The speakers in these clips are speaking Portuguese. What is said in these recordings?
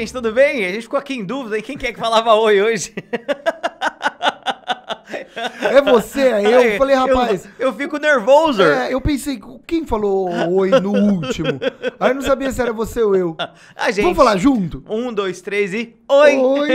gente, tudo bem? A gente ficou aqui em dúvida, e quem que é que falava oi hoje? É você, eu falei, rapaz... Eu fico nervoso. Eu pensei, quem falou oi no último? Aí eu não sabia se era você ou eu. Gente, vamos falar junto? 1, 2, 3 e... Oi! Oi!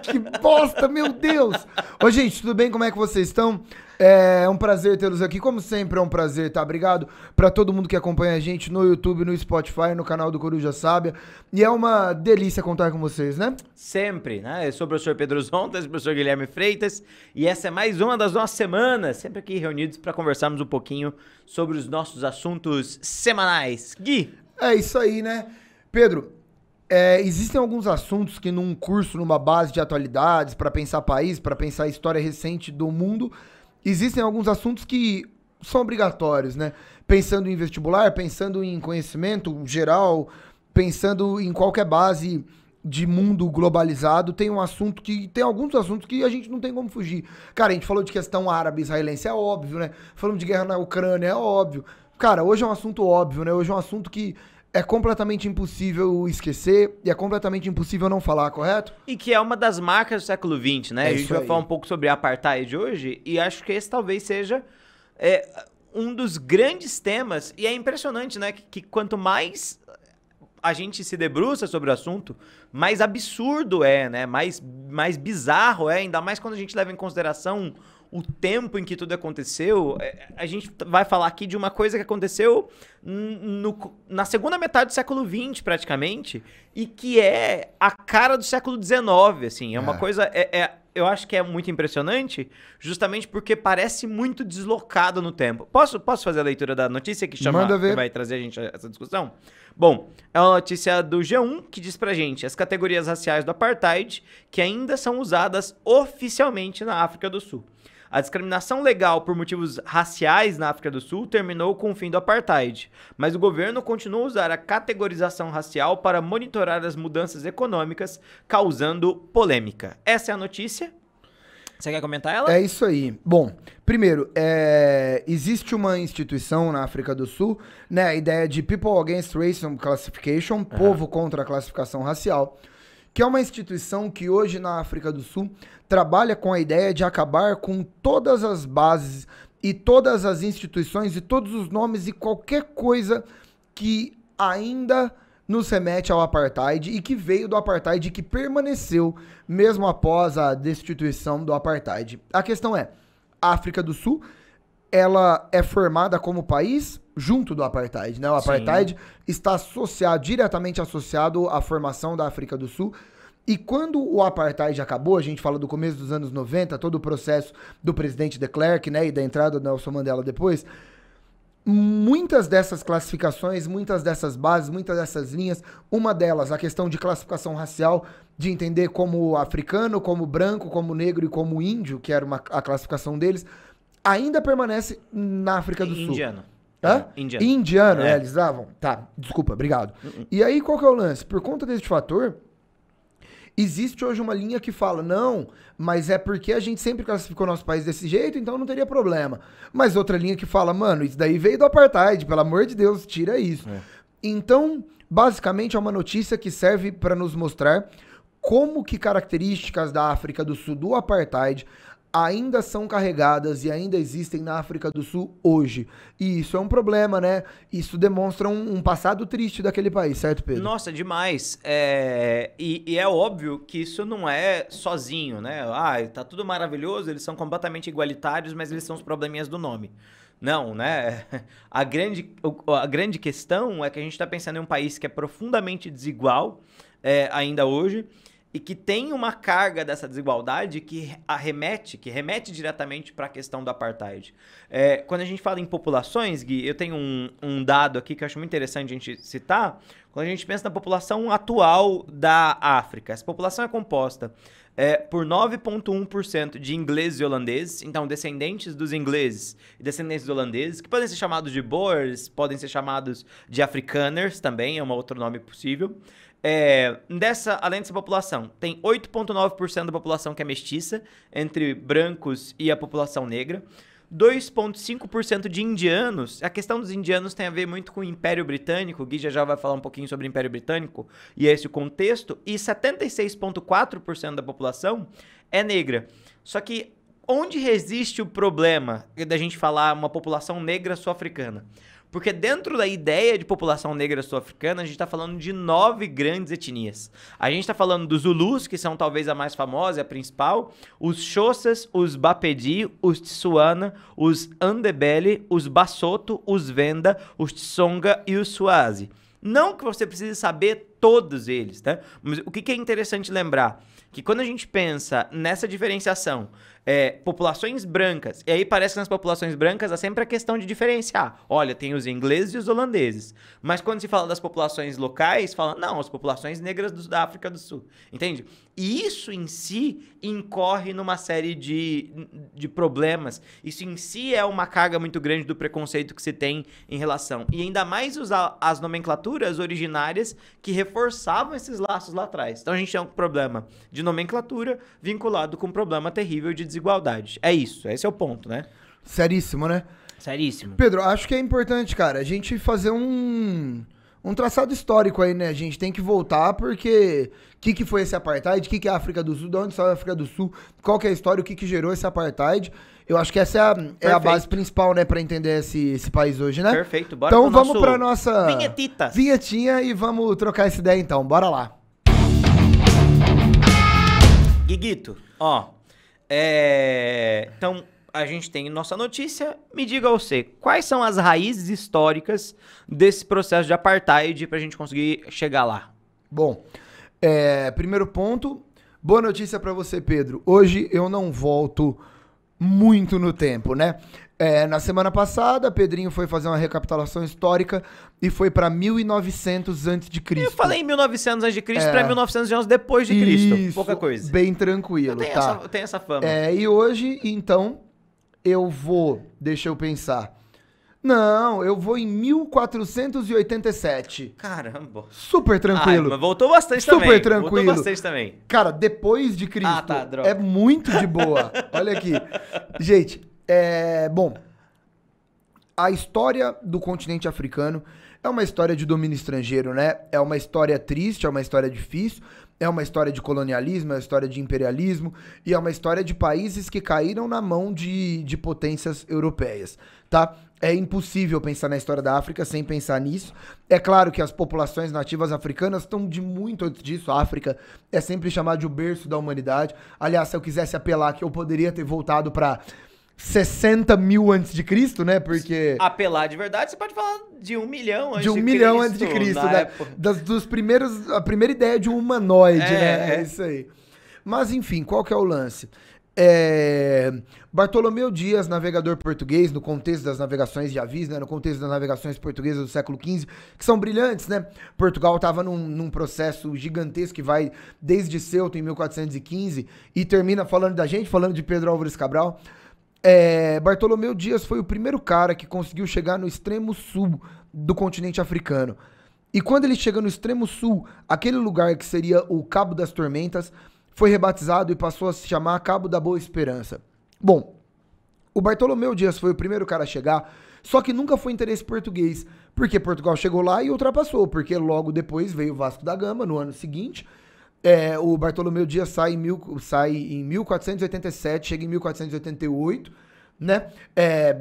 Que bosta, meu Deus! Ô, gente, tudo bem? Como é que vocês estão? É um prazer tê-los aqui. Como sempre, é um prazer, tá? Obrigado pra todo mundo que acompanha a gente no YouTube, no Spotify, no canal do Coruja Sábia. E é uma delícia contar com vocês, né? Sempre, né? Eu sou o professor Pedro Zontas, professor Guilherme Freitas, e essa é mais uma das nossas semanas, sempre aqui reunidos para conversarmos um pouquinho sobre os nossos assuntos semanais. Gui! É isso aí, né? Pedro, existem alguns assuntos que num curso, numa base de atualidades, para pensar país, para pensar a história recente do mundo, existem alguns assuntos que são obrigatórios, né? Pensando em vestibular, pensando em conhecimento geral, pensando em qualquer base de mundo globalizado, tem alguns assuntos que a gente não tem como fugir. Cara, a gente falou de questão árabe-israelense, é óbvio, né? Falamos de guerra na Ucrânia, é óbvio. Cara, hoje é um assunto óbvio, né? Hoje é um assunto que é completamente impossível esquecer e é completamente impossível não falar, correto? E que é uma das marcas do século XX, né? A gente vai falar um pouco sobre a apartheid hoje e acho que esse talvez seja um dos grandes temas. E é impressionante, né? Que quanto mais a gente se debruça sobre o assunto, mais absurdo é, né? Mais bizarro é, ainda mais quando a gente leva em consideração o tempo em que tudo aconteceu. A gente vai falar aqui de uma coisa que aconteceu na segunda metade do século XX, praticamente, e que é a cara do século XIX, assim. É uma coisa... eu acho que é muito impressionante, justamente porque parece muito deslocado no tempo. Posso fazer a leitura da notícia que vai trazer a gente a essa discussão? Bom, é uma notícia do G1 que diz pra gente as categorias raciais do apartheid que ainda são usadas oficialmente na África do Sul. A discriminação legal por motivos raciais na África do Sul terminou com o fim do apartheid, mas o governo continua a usar a categorização racial para monitorar as mudanças econômicas, causando polêmica. Essa é a notícia. Você quer comentar ela? É isso aí. Bom, primeiro, existe uma instituição na África do Sul, né, a ideia de People Against Racial Classification, povo contra a classificação racial, que é uma instituição que hoje na África do Sul trabalha com a ideia de acabar com todas as bases e todas as instituições e todos os nomes e qualquer coisa que ainda nos remete ao apartheid e que veio do apartheid e que permaneceu mesmo após a destituição do apartheid. A questão é, a África do Sul, ela é formada como país junto do apartheid, né? O apartheid está diretamente associado à formação da África do Sul. E quando o apartheid acabou, a gente fala do começo dos anos 90, todo o processo do presidente de Klerk, né, e da entrada do Nelson Mandela depois, muitas dessas classificações, muitas dessas bases, muitas dessas linhas, uma delas, a questão de classificação racial, de entender como africano, como branco, como negro e como índio, que era a classificação deles, ainda permanece na África do Sul. Indiano. Hã? Indiano, eles davam. Tá, desculpa, obrigado. E aí, qual que é o lance? Por conta desse fator, existe hoje uma linha que fala, não, mas é porque a gente sempre classificou nosso país desse jeito, então não teria problema. Mas outra linha que fala, mano, isso daí veio do apartheid, pelo amor de Deus, tira isso. Então, basicamente é uma notícia que serve para nos mostrar como que características da África do Sul do apartheid ainda são carregadas e ainda existem na África do Sul hoje. E isso é um problema, né? Isso demonstra um passado triste daquele país, certo, Pedro? Nossa, demais. E é óbvio que isso não é sozinho, né? Ah, tá tudo maravilhoso, eles são completamente igualitários, mas eles são os probleminhas do nome. Não, né? A grande questão é que a gente está pensando em um país que é profundamente desigual ainda hoje, e que tem uma carga dessa desigualdade que remete diretamente para a questão do apartheid. Quando a gente fala em populações, Gui, eu tenho um dado aqui que eu acho muito interessante a gente citar. Quando a gente pensa na população atual da África, essa população é composta por 9,1% de ingleses e holandeses, então descendentes dos ingleses e descendentes dos holandeses, que podem ser chamados de Boers, podem ser chamados de Afrikaners também, é um outro nome possível. Além dessa população, tem 8,9% da população que é mestiça, entre brancos e a população negra. 2,5% de indianos. A questão dos indianos tem a ver muito com o Império Britânico, o Gui já vai falar um pouquinho sobre o Império Britânico, e esse o contexto, e 76,4% da população é negra. Só que onde resiste o problema da gente falar uma população negra sul-africana? Porque dentro da ideia de população negra sul-africana, a gente está falando de 9 grandes etnias. A gente está falando dos Zulus, que são talvez a mais famosa, a principal, os Xhosas, os Bapedi, os Tswana, os Ndebele, os Basotho, os Venda, os Tsonga e os Swazi. Não que você precise saber todos eles, tá? Mas o que é interessante lembrar? Que quando a gente pensa nessa diferenciação, populações brancas, e aí parece que nas populações brancas há sempre a questão de diferenciar. Olha, tem os ingleses e os holandeses. Mas quando se fala das populações locais, fala, não, as populações negras da África do Sul. Entende? E isso em si incorre numa série de problemas. Isso em si é uma carga muito grande do preconceito que se tem em relação. E ainda mais usar as nomenclaturas originárias que reforçavam esses laços lá atrás. Então a gente tem um problema de nomenclatura vinculado com um problema terrível de desigualdade. É isso, esse é o ponto, né? Seríssimo, né? Seríssimo. Pedro, acho que é importante, cara, a gente fazer um traçado histórico aí, né? A gente tem que voltar porque o que foi esse apartheid? O que é a África do Sul? De onde saiu a África do Sul? Qual que é a história? O que gerou esse apartheid? Eu acho que essa é a base principal, né? Pra entender esse país hoje, né? Perfeito, bora então vamos pra nossa vinhetitas. Vinhetinha e vamos trocar essa ideia então. Bora lá. Guiguito, então a gente tem nossa notícia. Me diga você, quais são as raízes históricas desse processo de apartheid pra gente conseguir chegar lá? Bom, primeiro ponto, boa notícia pra você, Pedro. Hoje eu não volto muito no tempo, né? Na semana passada, Pedrinho foi fazer uma recapitulação histórica e foi para 1900 a.C. Eu falei 1900 a.C. para 1911 depois de Cristo. Isso, pouca coisa. Bem tranquilo, eu tenho essa fama. E hoje, então, eu vou... Deixa eu pensar. Não, eu vou em 1487. Caramba. Super tranquilo. Mas voltou bastante também. Super tranquilo. Voltou bastante também. Cara, depois de Cristo. Ah, tá, droga. É muito de boa. Olha aqui. Gente... Bom, a história do continente africano é uma história de domínio estrangeiro, né? É uma história triste, é uma história difícil, é uma história de colonialismo, é uma história de imperialismo e é uma história de países que caíram na mão de potências europeias, tá? É impossível pensar na história da África sem pensar nisso. É claro que as populações nativas africanas estão de muito antes disso. A África é sempre chamada de o berço da humanidade. Aliás, se eu quisesse apelar que eu poderia ter voltado para 60 mil antes de Cristo, né? Porque... Apelar de verdade, você pode falar de 1 milhão antes de Cristo. De 1 milhão antes de Cristo, né? A primeira ideia de um humanoide, né? É isso aí. Mas, enfim, qual que é o lance? Bartolomeu Dias, navegador português, no contexto das navegações de avis, né? No contexto das navegações portuguesas do século XV, que são brilhantes, né? Portugal estava num processo gigantesco que vai desde Ceuta, em 1415, e termina falando de Pedro Álvares Cabral. Bartolomeu Dias foi o primeiro cara que conseguiu chegar no extremo sul do continente africano. E quando ele chega no extremo sul, aquele lugar que seria o Cabo das Tormentas, foi rebatizado e passou a se chamar Cabo da Boa Esperança. Bom, o Bartolomeu Dias foi o primeiro cara a chegar, só que nunca foi interesse português, porque Portugal chegou lá e ultrapassou, porque logo depois veio o Vasco da Gama, no ano seguinte. O Bartolomeu Dias sai em 1487, chega em 1488, né?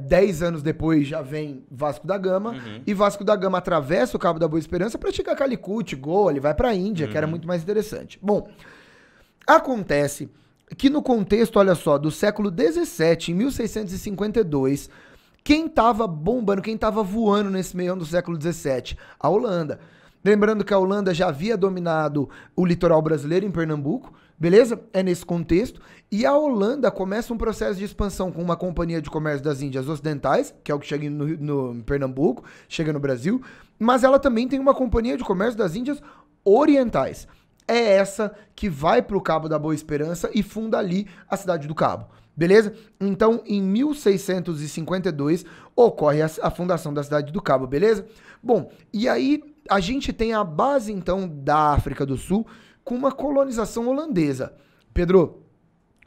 10 anos depois já vem Vasco da Gama, e Vasco da Gama atravessa o Cabo da Boa Esperança para chegar a Calicut, Goa, ele vai para a Índia, que era muito mais interessante. Bom, acontece que no contexto, olha só, do século XVII, em 1652, quem tava bombando, quem tava voando nesse meio do século XVII? A Holanda. Lembrando que a Holanda já havia dominado o litoral brasileiro em Pernambuco, beleza? É nesse contexto. E a Holanda começa um processo de expansão com uma companhia de comércio das Índias Ocidentais, que é o que chega no Pernambuco, chega no Brasil, mas ela também tem uma companhia de comércio das Índias Orientais. É essa que vai para o Cabo da Boa Esperança e funda ali a cidade do Cabo. Beleza? Então, em 1652, ocorre a fundação da cidade do Cabo, beleza? Bom, e aí a gente tem a base, então, da África do Sul com uma colonização holandesa. Pedro,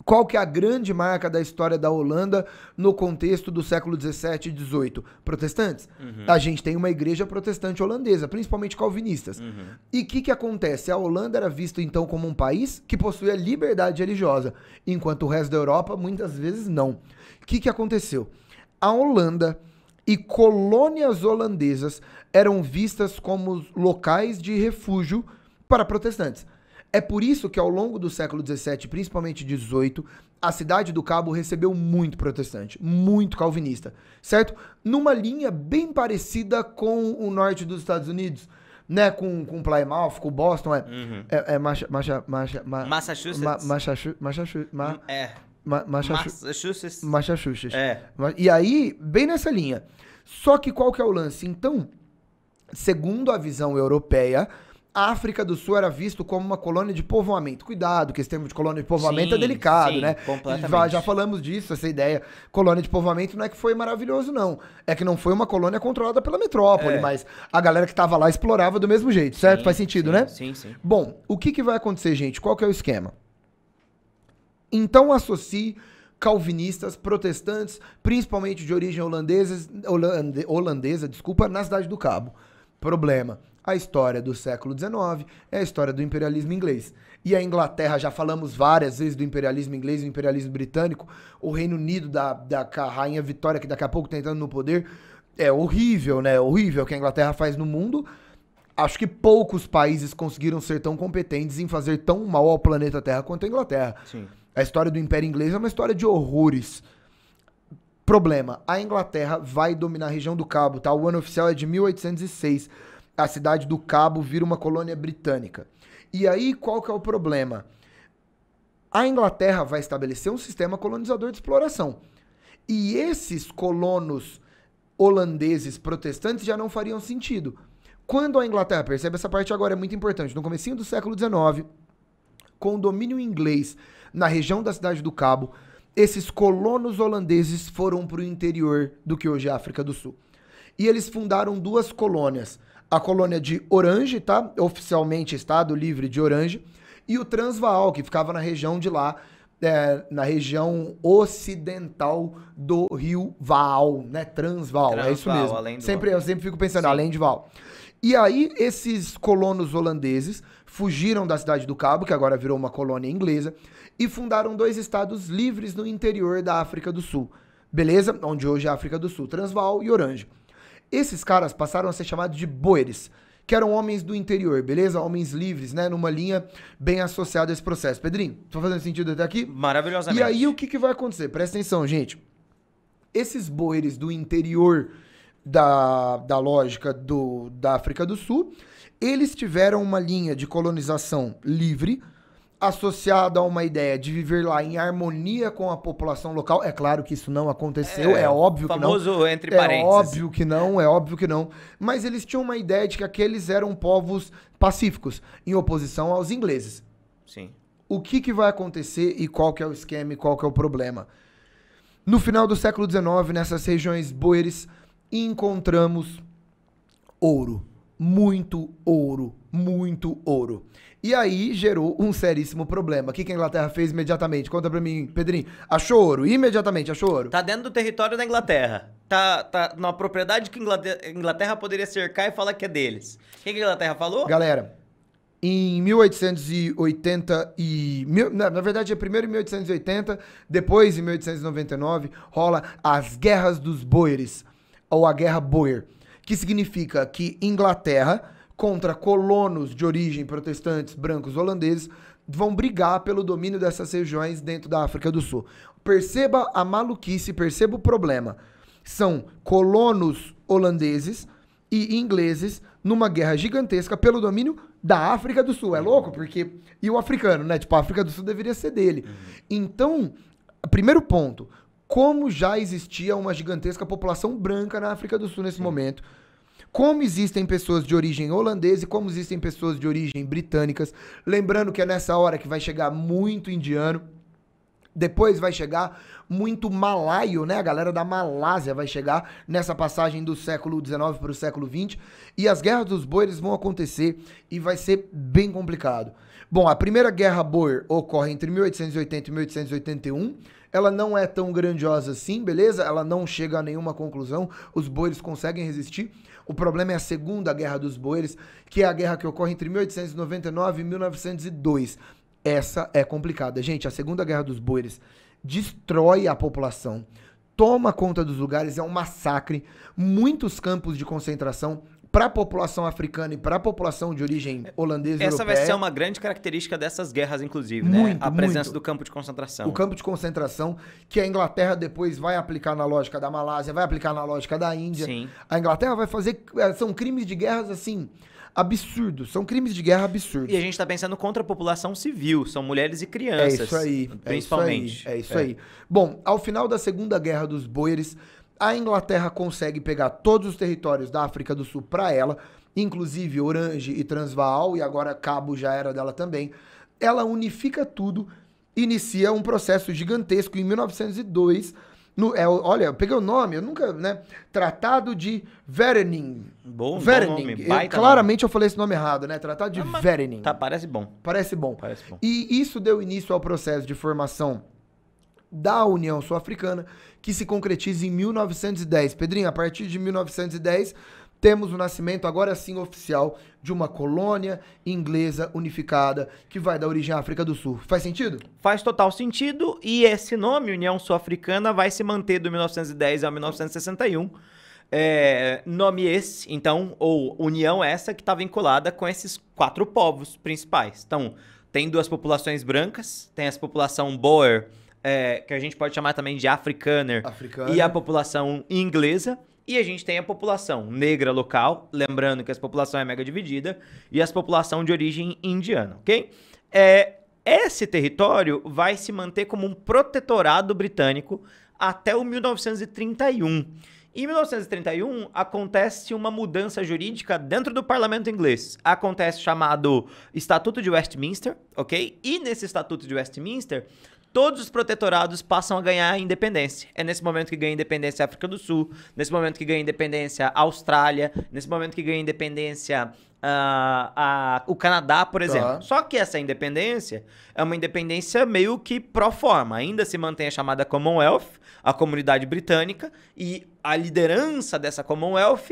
Qual que é a grande marca da história da Holanda no contexto do século XVII e XVIII? Protestantes. A gente tem uma igreja protestante holandesa, principalmente calvinistas. E o que acontece? A Holanda era vista então como um país que possuía liberdade religiosa, enquanto o resto da Europa muitas vezes não. O que aconteceu? A Holanda e colônias holandesas eram vistas como locais de refúgio para protestantes. É por isso que ao longo do século XVII, principalmente XVIII, a cidade do Cabo recebeu muito protestante, muito calvinista, certo? Numa linha bem parecida com o norte dos Estados Unidos, né? Com Plymouth, com Boston, Massachusetts. E aí, bem nessa linha. Só que qual que é o lance? Então, segundo a visão europeia, a África do Sul era visto como uma colônia de povoamento. Cuidado, que esse termo de colônia de povoamento é delicado, né? Completamente. Já falamos disso, essa ideia. Colônia de povoamento não é que foi maravilhoso, não. É que não foi uma colônia controlada pela metrópole, mas a galera que tava lá explorava do mesmo jeito, certo? Faz sentido, né? Sim. Bom, o que vai acontecer, gente? Qual que é o esquema? Então associe calvinistas, protestantes, principalmente de origem holandesa, na Cidade do Cabo. Problema. A história do século XIX é a história do imperialismo inglês. E a Inglaterra, já falamos várias vezes do imperialismo inglês e do imperialismo britânico, o Reino Unido da Rainha Vitória, que daqui a pouco tá entrando no poder, é horrível, né? Horrível o que a Inglaterra faz no mundo. Acho que poucos países conseguiram ser tão competentes em fazer tão mal ao planeta Terra quanto a Inglaterra. Sim. A história do Império Inglês é uma história de horrores. Problema, a Inglaterra vai dominar a região do Cabo, tá? O ano oficial é de 1806. A cidade do Cabo vira uma colônia britânica. E aí, qual que é o problema? A Inglaterra vai estabelecer um sistema colonizador de exploração. E esses colonos holandeses protestantes já não fariam sentido. Quando a Inglaterra, percebe essa parte agora, é muito importante, no comecinho do século XIX, com o domínio inglês na região da cidade do Cabo, esses colonos holandeses foram para o interior do que hoje é a África do Sul. E eles fundaram duas colônias. A colônia de Orange, tá? Oficialmente Estado Livre de Orange. E o Transvaal, que ficava na região de lá, na região ocidental do rio Vaal, né? Transvaal, é isso mesmo. Eu sempre fico pensando, além de Vaal. E aí, esses colonos holandeses fugiram da Cidade do Cabo, que agora virou uma colônia inglesa, e fundaram dois estados livres no interior da África do Sul. Beleza? Onde hoje é a África do Sul, Transvaal e Orange. Esses caras passaram a ser chamados de boeres, que eram homens do interior, beleza? Homens livres, né? Numa linha bem associada a esse processo. Pedrinho, tá fazendo sentido até aqui? Maravilhosamente. E aí, o que vai acontecer? Presta atenção, gente. Esses boeres do interior da lógica da África do Sul, eles tiveram uma linha de colonização livre, associada a uma ideia de viver lá em harmonia com a população local. É claro que isso não aconteceu, é óbvio que não. Famoso entre parênteses. É óbvio que não. Mas eles tinham uma ideia de que aqueles eram povos pacíficos, em oposição aos ingleses. Sim. O que vai acontecer e qual que é o esquema e qual que é o problema? No final do século XIX, nessas regiões boeres, encontramos ouro. Muito ouro. Muito ouro. E aí gerou um seríssimo problema. O que a Inglaterra fez imediatamente? Conta pra mim, Pedrinho. Achou ouro? Imediatamente achou ouro? Tá dentro do território da Inglaterra. Tá numa propriedade que a Inglaterra poderia cercar e falar que é deles. O que a Inglaterra falou? Galera, em 1880 na verdade é primeiro em 1880, depois em 1899 rola as Guerras dos Boeres, ou a Guerra Boer, que significa que Inglaterra contra colonos de origem protestantes brancos holandeses vão brigar pelo domínio dessas regiões dentro da África do Sul. Perceba a maluquice, perceba o problema. São colonos holandeses e ingleses numa guerra gigantesca pelo domínio da África do Sul. É louco? Porque... E o africano, né? Tipo, a África do Sul deveria ser dele. Então, primeiro ponto, como já existia uma gigantesca população branca na África do Sul nesse momento, como existem pessoas de origem holandesa e como existem pessoas de origem britânicas. Lembrando que é nessa hora que vai chegar muito indiano. Depois vai chegar muito malaio, né? A galera da Malásia vai chegar nessa passagem do século XIX para o século XX. E as guerras dos boeres vão acontecer e vai ser bem complicado. Bom, a primeira guerra boer ocorre entre 1880 e 1881. Ela não é tão grandiosa assim, beleza? Ela não chega a nenhuma conclusão. Os boeres conseguem resistir. O problema é a segunda guerra dos boeres, que é a guerra que ocorre entre 1899 e 1902. Essa é complicada. Gente, a segunda guerra dos boeres destrói a população, toma conta dos lugares, é um massacre, muitos campos de concentração para a população africana e para a população de origem holandesa e europeia. Essa vai ser uma grande característica dessas guerras, inclusive, né? A presença do campo de concentração. O campo de concentração, que a Inglaterra depois vai aplicar na lógica da Malásia, vai aplicar na lógica da Índia. Sim. A Inglaterra vai fazer... São crimes de guerras, assim... absurdos, são crimes de guerra absurdos. E a gente tá pensando contra a população civil, são mulheres e crianças. É isso aí. Principalmente. É isso aí. Bom, ao final da Segunda Guerra dos Boeres, a Inglaterra consegue pegar todos os territórios da África do Sul para ela, inclusive Orange e Transvaal, e agora Cabo já era dela também. Ela unifica tudo, inicia um processo gigantesco em 1902. Olha, eu peguei o nome, eu nunca, né? Tratado de Verenin. Bom nome. Claramente eu falei esse nome errado, né? Tratado de Verenin. Tá, parece bom. Parece bom. E isso deu início ao processo de formação da União Sul-Africana, que se concretiza em 1910. Pedrinho, a partir de 1910, temos o nascimento, agora sim oficial, de uma colônia inglesa unificada que vai dar origem à África do Sul. Faz sentido? Faz total sentido, e esse nome, União Sul-Africana, vai se manter do 1910 ao 1961. Nome esse, então, ou união essa que está vinculada com esses 4 povos principais. Então, tem 2 populações brancas, tem essa população Boer, que a gente pode chamar também de Afrikaner, e a população inglesa. E a gente tem a população negra local, lembrando que essa população é mega dividida, e a população de origem indiana, ok? Esse território vai se manter como um protetorado britânico até o 1931. Em 1931, acontece uma mudança jurídica dentro do parlamento inglês. Acontece o chamado Estatuto de Westminster, ok? E nesse Estatuto de Westminster, todos os protetorados passam a ganhar independência. É nesse momento que ganha independência a África do Sul, nesse momento que ganha independência a Austrália, nesse momento que ganha independência o Canadá, por exemplo. Só que essa independência é uma independência meio que pro forma. Ainda se mantém a chamada Commonwealth, a comunidade britânica, e a liderança dessa Commonwealth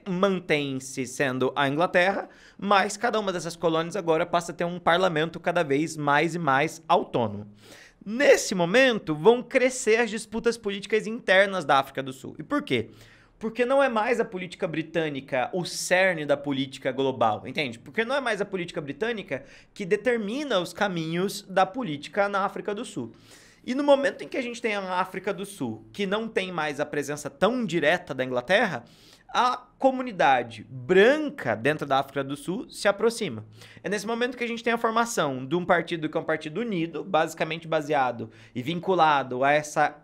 mantém-se sendo a Inglaterra, mas cada uma dessas colônias agora passa a ter um parlamento cada vez mais e mais autônomo. Nesse momento, vão crescer as disputas políticas internas da África do Sul. E por quê? Porque não é mais a política britânica o cerne da política global, entende? Porque não é mais a política britânica que determina os caminhos da política na África do Sul. E no momento em que a gente tem a África do Sul, que não tem mais a presença tão direta da Inglaterra, a comunidade branca dentro da África do Sul se aproxima. É nesse momento que a gente tem a formação de um partido que é um partido unido, basicamente baseado e vinculado a essa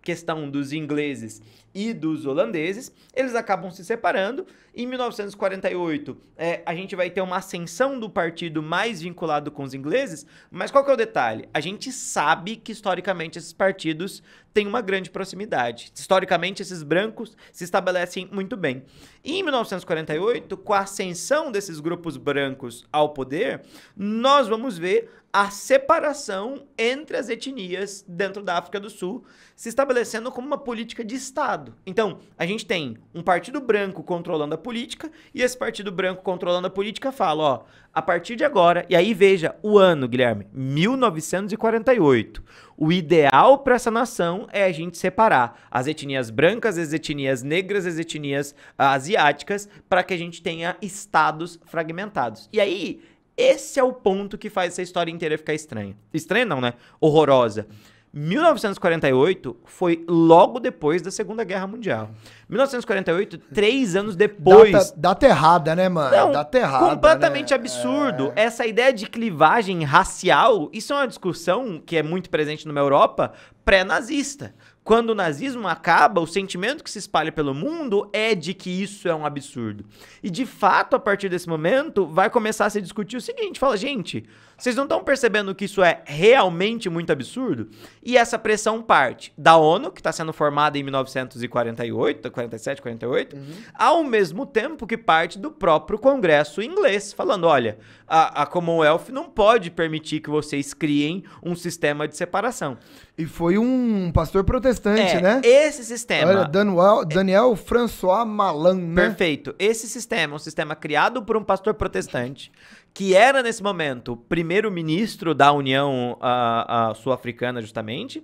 questão dos ingleses e dos holandeses. Eles acabam se separando. Em 1948, a gente vai ter uma ascensão do partido mais vinculado com os ingleses, mas qual que é o detalhe? A gente sabe que, historicamente, esses partidos têm uma grande proximidade. Historicamente, esses brancos se estabelecem muito bem. E em 1948, com a ascensão desses grupos brancos ao poder, nós vamos ver a separação entre as etnias dentro da África do Sul, se estabelecendo como uma política de Estado. Então, a gente tem um partido branco controlando a política, e esse partido branco controlando a política fala, ó, a partir de agora, e aí veja o ano, Guilherme, 1948. O ideal para essa nação é a gente separar as etnias brancas, as etnias negras, as etnias asiáticas, para que a gente tenha estados fragmentados. E aí, esse é o ponto que faz essa história inteira ficar estranha. Estranha não, né? Horrorosa. 1948 foi logo depois da Segunda Guerra Mundial. 1948, 3 anos depois... Data errada, né, mano? Não, data errada, completamente absurdo. Essa ideia de clivagem racial, isso é uma discussão que é muito presente numa Europa pré-nazista. Quando o nazismo acaba, o sentimento que se espalha pelo mundo é de que isso é um absurdo. E, de fato, a partir desse momento, vai começar a se discutir o seguinte, fala, gente, Vocês não estão percebendo que isso é realmente muito absurdo? E essa pressão parte da ONU, que está sendo formada em 1948, 47, 48, ao mesmo tempo que parte do próprio Congresso inglês, falando, olha, a Commonwealth não pode permitir que vocês criem um sistema de separação. E foi um pastor protestante, né? Esse sistema... Olha, Daniel François Malan, né? Perfeito. Esse sistema é um sistema criado por um pastor protestante, que era, nesse momento, primeiro-ministro da União Sul-Africana, justamente,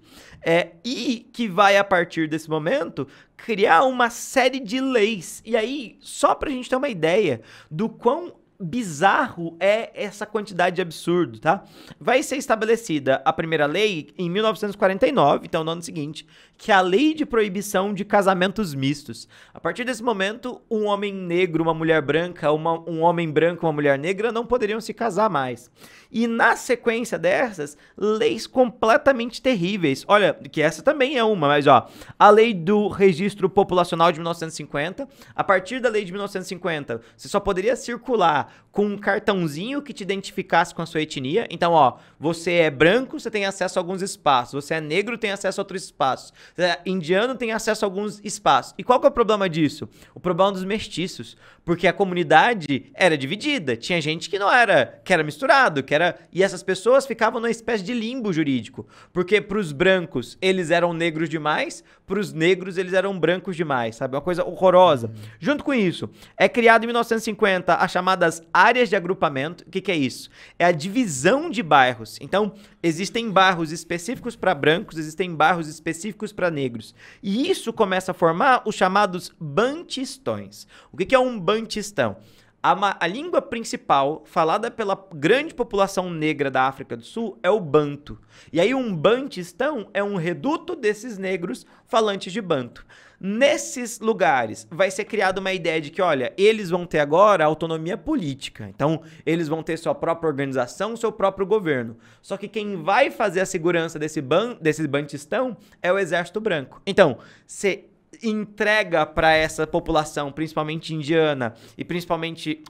e que vai, a partir desse momento, criar uma série de leis. E aí, só pra gente ter uma ideia do quão bizarro é essa quantidade de absurdo, tá? Vai ser estabelecida a primeira lei em 1949, então no ano seguinte, que é a Lei de Proibição de Casamentos Mistos. A partir desse momento, um homem negro, uma mulher branca, um homem branco, uma mulher negra não poderiam se casar mais. E na sequência dessas, leis completamente terríveis. Olha, que essa também é uma, mas ó, a Lei do Registro Populacional de 1950, a partir da Lei de 1950, você só poderia circular com um cartãozinho que te identificasse com a sua etnia. Então, ó, você é branco, você tem acesso a alguns espaços. Você é negro, tem acesso a outros espaços. Você é indiano, tem acesso a alguns espaços. E qual que é o problema disso? O problema dos mestiços. Porque a comunidade era dividida. Tinha gente que não era, que era misturado, e essas pessoas ficavam numa espécie de limbo jurídico. Porque pros brancos, eles eram negros demais, pros negros, eles eram brancos demais, sabe? Uma coisa horrorosa. Junto com isso, é criado em 1950 as chamadas áreas de agrupamento. O que que é isso? É a divisão de bairros. Então, existem bairros específicos para brancos, existem bairros específicos para negros. E isso começa a formar os chamados bantistões. O que que é um bantistão? A língua principal falada pela grande população negra da África do Sul é o banto. E aí um bantistão é um reduto desses negros falantes de banto. Nesses lugares vai ser criada uma ideia de que, olha, eles vão ter agora autonomia política. Então, eles vão ter sua própria organização, seu próprio governo. Só que quem vai fazer a segurança desse bantistão é o exército branco. Então, você entrega para essa população, principalmente indiana e principalmente,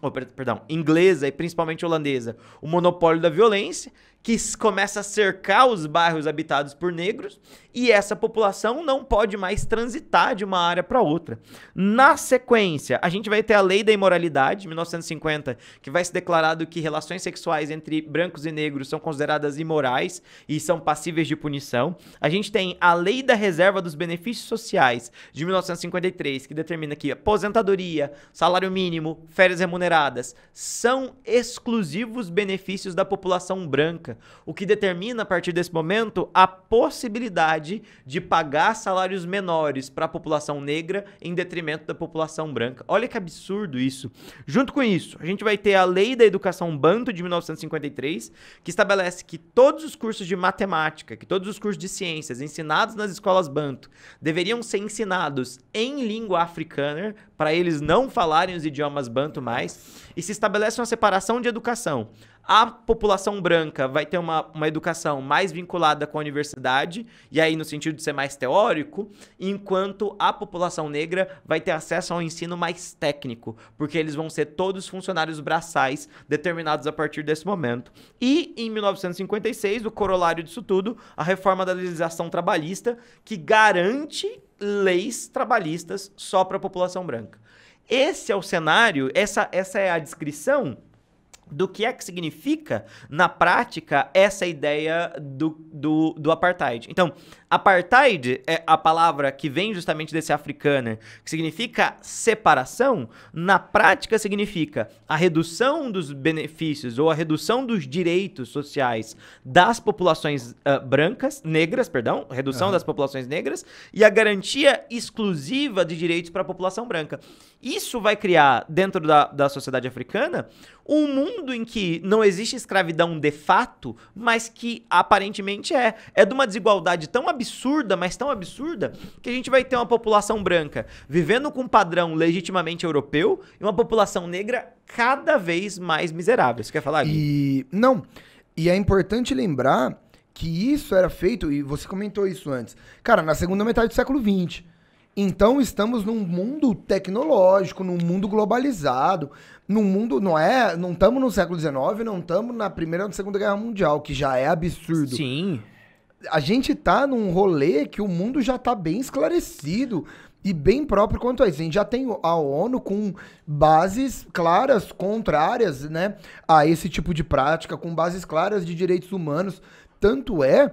inglesa e principalmente holandesa, o monopólio da violência, que começa a cercar os bairros habitados por negros, e essa população não pode mais transitar de uma área para outra. Na sequência, a gente vai ter a Lei da Imoralidade, de 1950, que vai ser declarado que relações sexuais entre brancos e negros são consideradas imorais e são passíveis de punição. A gente tem a Lei da Reserva dos Benefícios Sociais, de 1953, que determina que aposentadoria, salário mínimo, férias remuneradas são exclusivos benefícios da população branca, o que determina, a partir desse momento, a possibilidade de pagar salários menores para a população negra em detrimento da população branca. Olha que absurdo isso. Junto com isso, a gente vai ter a Lei da Educação Banto de 1953, que estabelece que todos os cursos de matemática, que todos os cursos de ciências ensinados nas escolas banto deveriam ser ensinados em língua africana, para eles não falarem os idiomas banto mais, e se estabelece uma separação de educação. A população branca vai ter uma educação mais vinculada com a universidade, e aí no sentido de ser mais teórico, enquanto a população negra vai ter acesso a um ensino mais técnico, porque eles vão ser todos funcionários braçais determinados a partir desse momento. E em 1956, o corolário disso tudo, a reforma da legislação trabalhista, que garante leis trabalhistas só para a população branca. Esse é o cenário, essa é a descrição do que é que significa, na prática, essa ideia do apartheid. Então, apartheid é a palavra que vem justamente desse africano, que significa separação, na prática significa a redução dos benefícios ou a redução dos direitos sociais das populações redução das populações negras e a garantia exclusiva de direitos para a população branca. Isso vai criar, dentro da sociedade africana, um mundo em que não existe escravidão de fato, mas que aparentemente é de uma desigualdade tão absurda, mas tão absurda, que a gente vai ter uma população branca vivendo com um padrão legitimamente europeu e uma população negra cada vez mais miserável. Você quer falar, Gui? E é importante lembrar que isso era feito, e você comentou isso antes, cara, na segunda metade do século XX. Então estamos num mundo tecnológico, num mundo globalizado, num mundo, não estamos no século XIX, não estamos na Primeira ou na Segunda Guerra Mundial, que já é absurdo. Sim. A gente tá num rolê que o mundo já tá bem esclarecido e bem próprio quanto a isso. A gente já tem a ONU com bases claras, contrárias, né, a esse tipo de prática, com bases claras de direitos humanos. Tanto é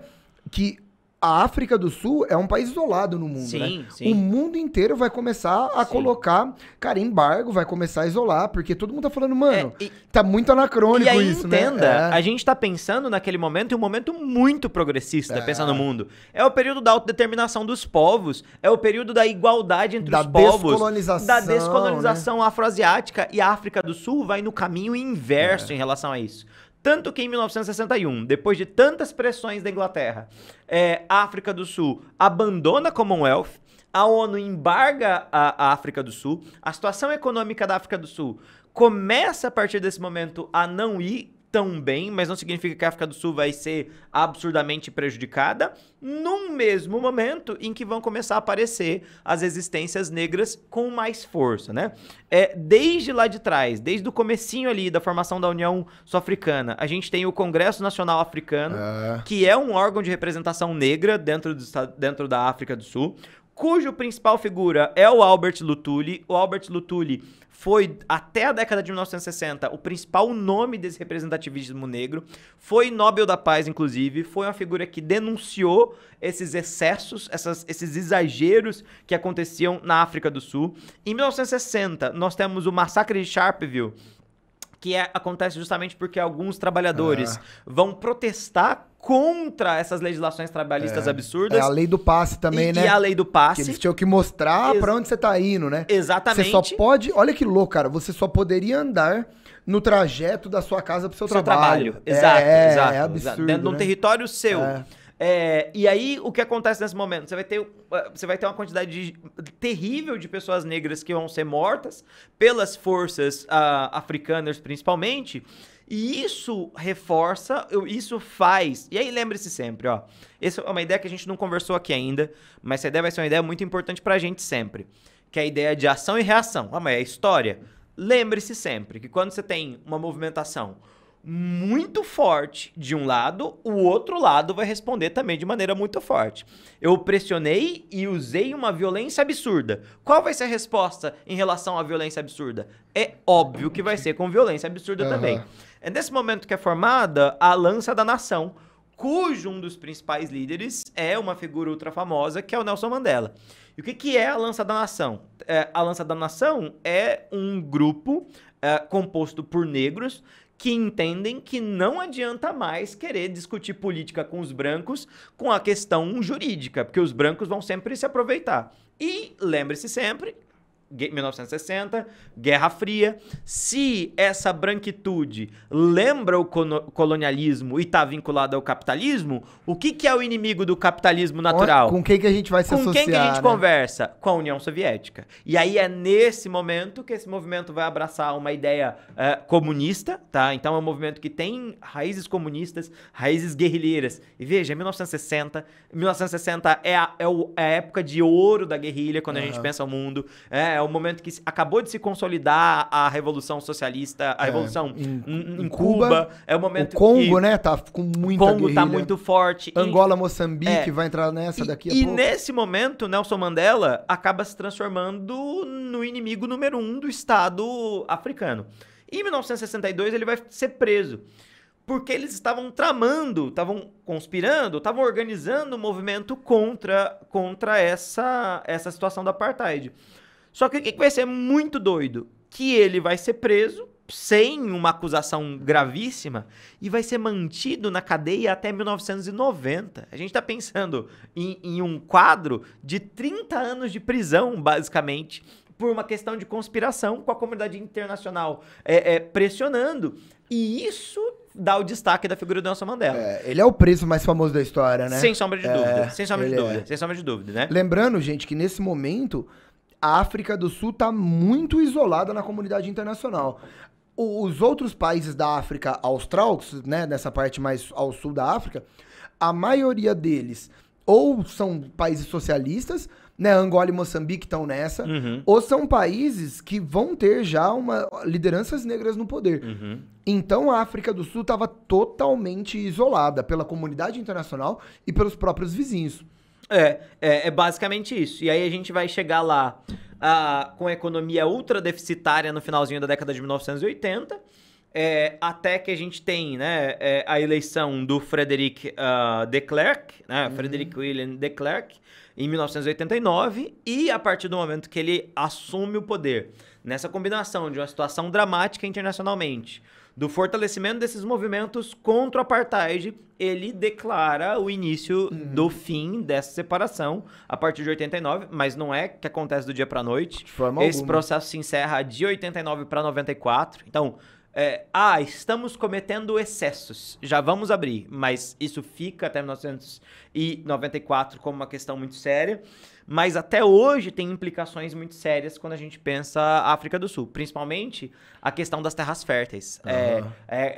que a África do Sul é um país isolado no mundo, né? Sim. O mundo inteiro vai começar a colocar, cara, embargo, vai começar a isolar, porque todo mundo tá falando, mano, tá muito anacrônico isso, né? Entenda, a gente tá pensando naquele momento em um momento muito progressista, pensando no mundo. É o período da autodeterminação dos povos, é o período da igualdade entre os povos, da descolonização afroasiática, e a África do Sul vai no caminho inverso em relação a isso. Tanto que em 1961, depois de tantas pressões da Inglaterra, a África do Sul abandona a Commonwealth, a ONU embarga a África do Sul, a situação econômica da África do Sul começa a partir desse momento a não ir tão bem, mas não significa que a África do Sul vai ser absurdamente prejudicada, num mesmo momento em que vão começar a aparecer as resistências negras com mais força, né? Desde lá de trás, desde o comecinho ali da formação da União Sul-Africana, a gente tem o Congresso Nacional Africano, que é um órgão de representação negra dentro da África do Sul, cujo principal figura é o Albert Luthuli. O Albert Luthuli foi, até a década de 1960, o principal nome desse representativismo negro. Foi Nobel da Paz, inclusive. Foi uma figura que denunciou esses excessos, esses exageros que aconteciam na África do Sul. Em 1960, nós temos o massacre de Sharpeville, que acontece justamente porque alguns trabalhadores vão protestar contra essas legislações trabalhistas absurdas. É a lei do passe também, né? E a lei do passe. Que eles tinham que mostrar pra onde você tá indo, né? Exatamente. Você só pode... Olha que louco, cara. Você só poderia andar no trajeto da sua casa pro seu trabalho. Exato. É absurdo, dentro de um né? território seu. E aí, o que acontece nesse momento? Você vai ter uma quantidade terrível de pessoas negras que vão ser mortas pelas forças africanas, principalmente. E isso reforça, isso faz... E aí, lembre-se sempre, ó. Essa é uma ideia que a gente não conversou aqui ainda, mas essa ideia vai ser uma ideia muito importante pra gente sempre. Que é a ideia de ação e reação. Mas é a história. Lembre-se sempre que quando você tem uma movimentação muito forte de um lado, o outro lado vai responder também de maneira muito forte. Eu pressionei e usei uma violência absurda. Qual vai ser a resposta em relação à violência absurda? É óbvio que vai ser com violência absurda também. É nesse momento que é formada a Lança da Nação, cujo um dos principais líderes é uma figura ultra famosa, que é o Nelson Mandela. E o que é a Lança da Nação? A Lança da Nação é um grupo composto por negros que entendem que não adianta mais querer discutir política com os brancos com a questão jurídica, porque os brancos vão sempre se aproveitar. E lembre-se sempre, 1960, Guerra Fria, se essa branquitude lembra o colonialismo e está vinculada ao capitalismo, o que é o inimigo do capitalismo natural? Com quem que a gente vai se associar? Com quem que a gente conversa? Com a União Soviética. E aí é nesse momento que esse movimento vai abraçar uma ideia comunista, tá? Então é um movimento que tem raízes comunistas, raízes guerrilheiras. E veja, 1960 é a época de ouro da guerrilha, quando a gente pensa o mundo. É o momento que acabou de se consolidar a Revolução Socialista, a Revolução em Cuba. É o momento o Congo, né, tá com muita Congo guerrilha. Tá muito forte. Angola, Moçambique vai entrar nessa daqui a pouco. E nesse momento, Nelson Mandela acaba se transformando no inimigo número 1 do Estado africano. Em 1962, ele vai ser preso. Porque eles estavam tramando, estavam conspirando, estavam organizando um movimento contra essa situação do apartheid. Só que o que vai ser muito doido? Que ele vai ser preso sem uma acusação gravíssima e vai ser mantido na cadeia até 1990. A gente está pensando em um quadro de 30 anos de prisão, basicamente, por uma questão de conspiração com a comunidade internacional pressionando. E isso dá o destaque da figura do Nelson Mandela. Ele é o preso mais famoso da história, né? Sem sombra de dúvida. Sem sombra de dúvida, né? Lembrando, gente, que nesse momento a África do Sul está muito isolada na comunidade internacional. Os outros países da África Austral, né, nessa parte mais ao sul da África, a maioria deles ou são países socialistas, né? Angola e Moçambique estão nessa, ou são países que vão ter já lideranças negras no poder. Então a África do Sul estava totalmente isolada pela comunidade internacional e pelos próprios vizinhos. É basicamente isso. E aí a gente vai chegar lá com a economia ultra deficitária no finalzinho da década de 1980, até que a gente tem, né, a eleição do Frederic de Klerk, né, Frederic William de Klerk, em 1989, e a partir do momento que ele assume o poder, nessa combinação de uma situação dramática internacionalmente, do fortalecimento desses movimentos contra o apartheid, ele declara o início do fim dessa separação a partir de 89, mas não é que acontece do dia para a noite. Esse processo se encerra de 89 para 94. Então, estamos cometendo excessos, já vamos abrir, mas isso fica até 1994 como uma questão muito séria. Mas até hoje tem implicações muito sérias quando a gente pensa a África do Sul, principalmente a questão das terras férteis.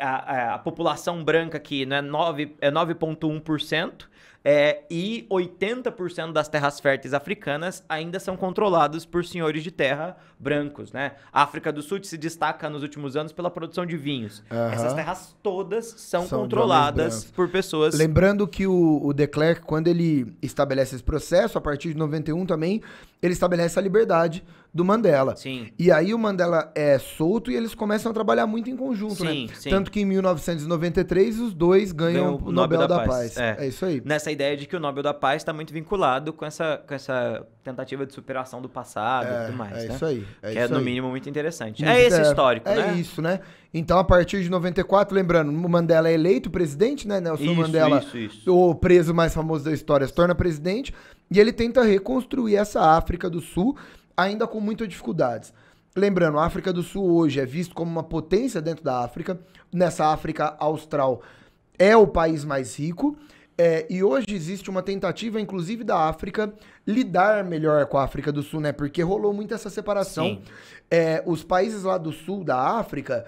A população branca aqui, né, 9,1%, e 80% das terras férteis africanas ainda são controladas por senhores de terra brancos, né? A África do Sul se destaca nos últimos anos pela produção de vinhos. Essas terras todas são controladas por pessoas... Lembrando que o de Klerk, quando ele estabelece esse processo, a partir de 91 também, ele estabelece a liberdade do Mandela. Sim. E aí o Mandela é solto e eles começam a trabalhar muito em conjunto, né? Sim. Tanto que em 1993 os dois ganham o Nobel da Paz. É isso aí. Nessa ideia de que o Nobel da Paz está muito vinculado com essa tentativa de superação do passado e tudo mais, né? Isso aí. Que é, no mínimo, muito interessante. Esse histórico, né? É isso, né? Então, a partir de 94, lembrando, o Mandela é eleito presidente, né? Nelson Mandela, o preso mais famoso da história, se torna presidente e ele tenta reconstruir essa África do Sul, ainda com muitas dificuldades. Lembrando, a África do Sul hoje é visto como uma potência dentro da África. Nessa África Austral é o país mais rico. E hoje existe uma tentativa, inclusive, da África lidar melhor com a África do Sul, né? Porque rolou muito essa separação. Os países lá do sul da África,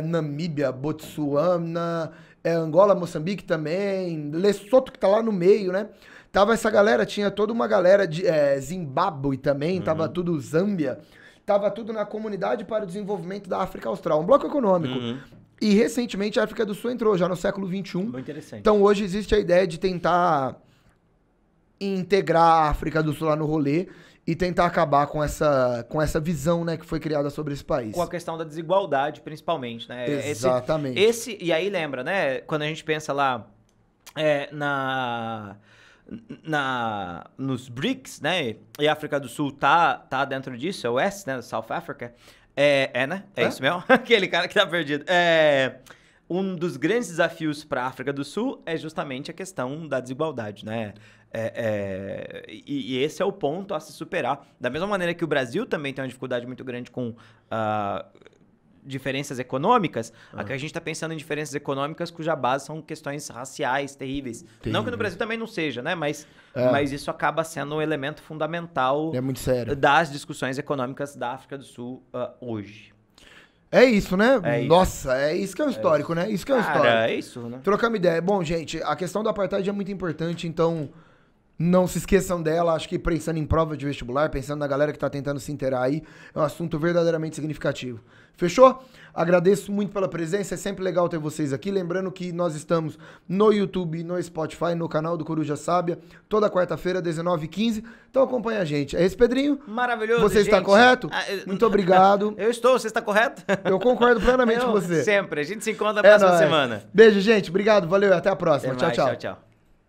Namíbia, Botsuana, Angola, Moçambique também, Lesoto que tá lá no meio, né? Tava essa galera, tinha toda uma galera de Zimbábue também, tava tudo Zâmbia, tava tudo na Comunidade para o Desenvolvimento da África Austral, um bloco econômico. E recentemente a África do Sul entrou, já no século XXI. Muito interessante. Então hoje existe a ideia de tentar integrar a África do Sul lá no rolê e tentar acabar com essa visão, né, que foi criada sobre esse país. Com a questão da desigualdade, principalmente, né? Exatamente. E aí lembra, né, quando a gente pensa lá nos BRICS, né? E a África do Sul tá dentro disso, é o S, né? South Africa. Né? É isso mesmo? Aquele cara que tá perdido. Um dos grandes desafios para a África do Sul é justamente a questão da desigualdade, né? E esse é o ponto a se superar. Da mesma maneira que o Brasil também tem uma dificuldade muito grande com diferenças econômicas, aqui a gente está pensando em diferenças econômicas cuja base são questões raciais terríveis. Não que no Brasil também não seja, né? Mas isso acaba sendo um elemento fundamental muito sério das discussões econômicas da África do Sul hoje. É isso, né? Nossa, é isso que é o histórico, né? Isso que é o histórico. É isso, né? Trocamos ideia. Bom, gente, a questão do apartheid é muito importante, então não se esqueçam dela. Acho que pensando em prova de vestibular, pensando na galera que tá tentando se inteirar aí, é um assunto verdadeiramente significativo. Fechou? Agradeço muito pela presença, é sempre legal ter vocês aqui. Lembrando que nós estamos no YouTube, no Spotify, no canal do Coruja Sábia, toda quarta-feira, 19h15. Então acompanha a gente. É esse, Pedrinho? Maravilhoso, Você está correto? Muito obrigado. Eu estou, você está correto? Eu concordo plenamente com você. Sempre, a gente se encontra na próxima semana. Beijo, gente. Obrigado, valeu e até a próxima. Até mais, tchau. Tchau.